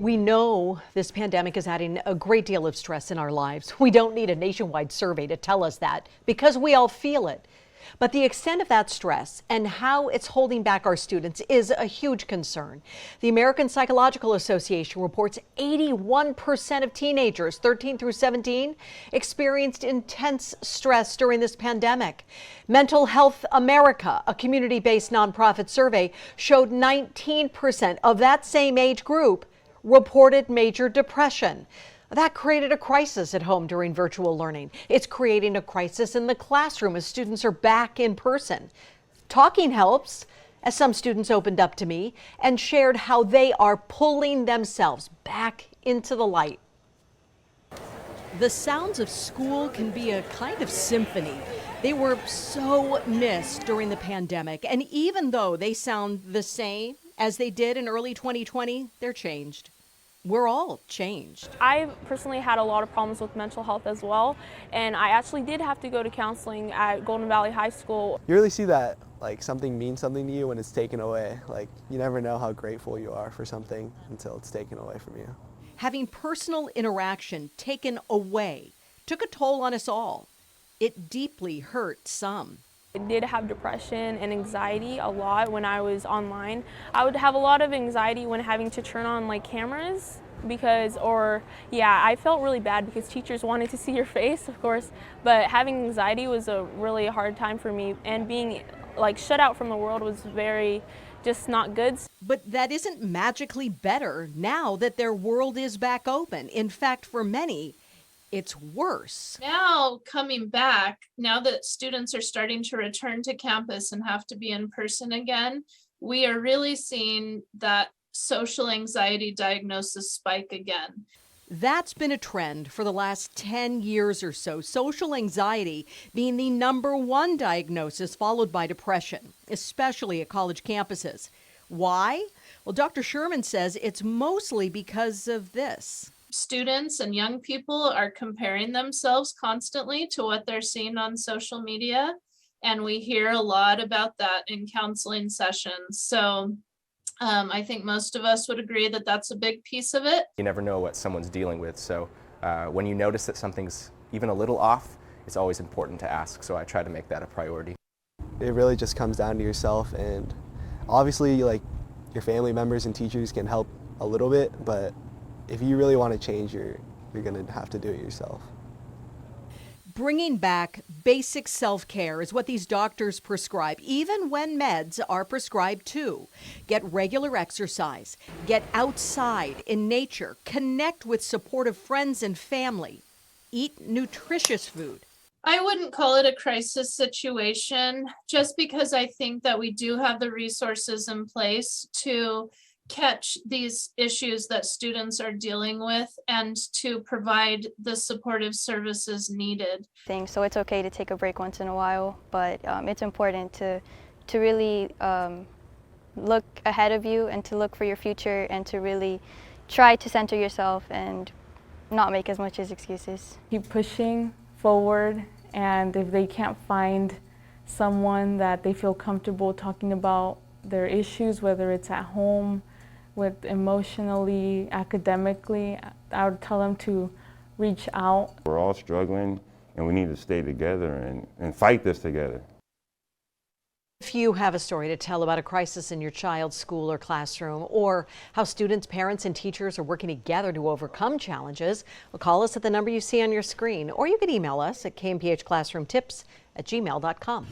We know this pandemic is adding a great deal of stress in our lives. We don't need a nationwide survey to tell us that because we all feel it. But the extent of that stress and how it's holding back our students is a huge concern. The American Psychological Association reports 81% of teenagers 13 through 17 experienced intense stress during this pandemic. Mental Health America, a community-based nonprofit survey, showed 19% of that same age group reported major depression. That created a crisis at home during virtual learning. It's creating a crisis in the classroom as students are back in person. Talking helps, as some students opened up to me and shared how they are pulling themselves back into the light. The sounds of school can be a kind of symphony. They were so missed during the pandemic, and even though they sound the same as they did in early 2020, they're changed. We're all changed. I personally had a lot of problems with mental health as well, and I actually did have to go to counseling at Golden Valley High School. You really see that like something means something to you when it's taken away. Like you never know how grateful you are for something until it's taken away from you. Having personal interaction taken away took a toll on us all. It deeply hurt some. I did have depression and anxiety a lot when I was online. I would have a lot of anxiety when having to turn on like cameras I felt really bad because teachers wanted to see your face, of course, but having anxiety was a really hard time for me, and being like shut out from the world was very just not good. But that isn't magically better now that their world is back open. In fact, for many, it's worse. Now coming back, now that students are starting to return to campus and have to be in person again, we are really seeing that social anxiety diagnosis spike again. That's been a trend for the last 10 years or so, social anxiety being the #1 diagnosis, followed by depression, especially at college campuses. Why? Well, Dr. Sherman says it's mostly because of this. Students and young people are comparing themselves constantly to what they're seeing on social media, and we hear a lot about that in counseling sessions. So I think most of us would agree that that's a big piece of it. You never know what someone's dealing with, so when you notice that something's even a little off, it's always important to ask, so I try to make that a priority. It really just comes down to yourself, and obviously like your family members and teachers can help a little bit, but if you really want to change, you're going to have to do it yourself. Bringing back basic self-care is what these doctors prescribe, even when meds are prescribed too. Get regular exercise, get outside in nature, connect with supportive friends and family, eat nutritious food. I wouldn't call it a crisis situation, just because I think that we do have the resources in place to catch these issues that students are dealing with and to provide the supportive services needed. So it's okay to take a break once in a while, but it's important to really look ahead of you and to look for your future and to really try to center yourself and not make as much as excuses. Keep pushing forward, and if they can't find someone that they feel comfortable talking about their issues, whether it's at home, with emotionally, academically, I would tell them to reach out. We're all struggling, and we need to stay together and fight this together. If you have a story to tell about a crisis in your child's school or classroom, or how students, parents, and teachers are working together to overcome challenges, well, call us at the number you see on your screen, or you can email us at kmphclassroomtips@gmail.com.